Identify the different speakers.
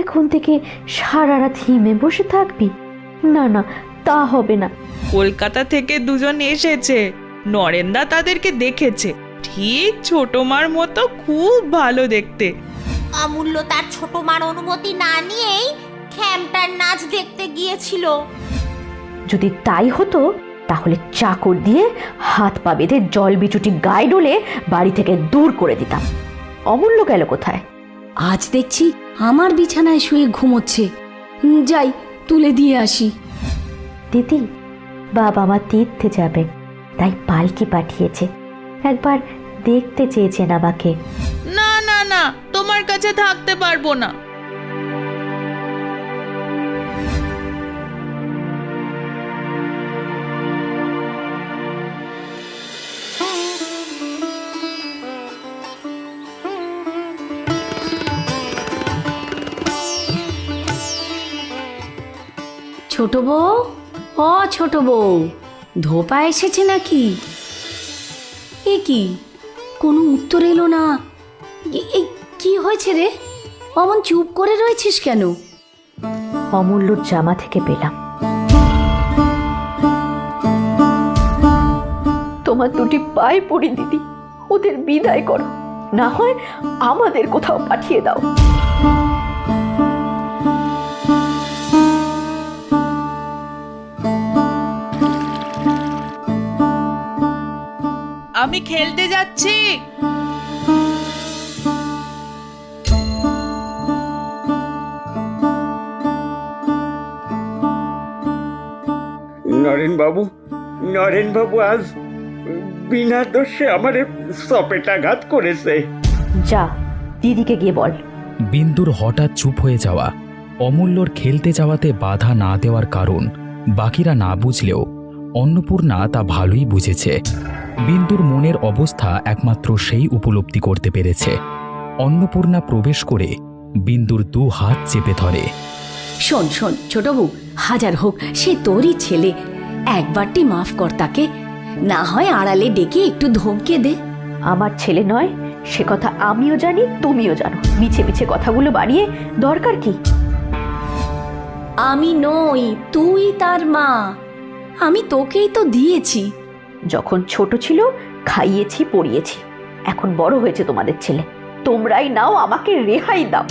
Speaker 1: এখন থেকে সারা রাত হিমে বসে থাকবি? না না, তা হবে না।
Speaker 2: কলকাতা থেকে দুজন এসেছে, নরেনদা তাদেরকে দেখেছে, ঠিক ছোট মার মতো, খুব ভালো দেখতে।
Speaker 3: অমূল্য তার ছোট মার অনুমতি না নিয়েই খ্যামটার নাচ দেখতে গিয়েছিল।
Speaker 1: যদি তাই হতো তাহলে চাকর দিয়ে হাত পা বেঁধে জল বিচুটি গায়ে ডলে বাড়ি থেকে দূর করে দিতাম। অমূল্য গেল কোথায়?
Speaker 4: আজ দেখছি আমার বিছানায় শুয়ে ঘুমোচ্ছে। যাই, তুলে দিয়ে আসি।
Speaker 1: দিদি, বাবা মা তীর্থে যাবে, তাই পালকি পাঠিয়েছে। একবার দেখতে চেয়েছেন আমাকে।
Speaker 2: না না না, তোমার কাছে থাকতে পারবো না।
Speaker 4: ছোট বউ, ও ছোট বউ, ধোপা এসেছে নাকি? এ কি, কোনো উত্তর এলো না। কি হয়েছে রে? অমন চুপ করে রয়েছিস কেন?
Speaker 1: অমূল্যর জামা থেকে পেলাম। তোমার দুটি পায়ে পড়ি দিদি, ওদের বিদায় করো, না হয় আমাদের কোথাও পাঠিয়ে দাও।
Speaker 2: আমি খেলতে যাচ্ছি।
Speaker 5: নরেন বাবু আজ বিনা দোষে আমারে সপেটাঘাত করেছে।
Speaker 1: যা, দিদিকে গিয়ে বল।
Speaker 6: বিন্দুর হঠাৎ চুপ হয়ে যাওয়া, অমূল্যর খেলতে যাওয়াতে বাধা না দেওয়ার কারণ বাকিরা না বুঝলেও অন্নপূর্ণা তা ভালোই বুঝেছে। বিন্দুর মনের অবস্থা একমাত্র সেই উপলব্ধি করতে পেরেছে। অন্নপূর্ণা প্রবেশ করে বিন্দুর দু হাত চেপে ধরে।
Speaker 4: শোন শোন ছোট বউ, হাজার হোক সে তোরই ছেলে, একবারটি মাফ কর তাকে। না হয় আড়ালে ডেকে একটু ধমকে দে।
Speaker 1: আমার ছেলে নয় সে কথা আমিও জানি, তুমিও জানো। মিছে মিছে কথাগুলো বাড়িয়ে দরকার কি?
Speaker 4: আমি নই, তুই তার মা। আমি তোকেই তো দিয়েছি।
Speaker 1: যখন ছোট ছিল খাইয়েছি, পড়িয়েছি। এখন বড় হয়েছে তোমাদের ছেলে, তোমরাই নাও, আমাকে রেহাই দাও।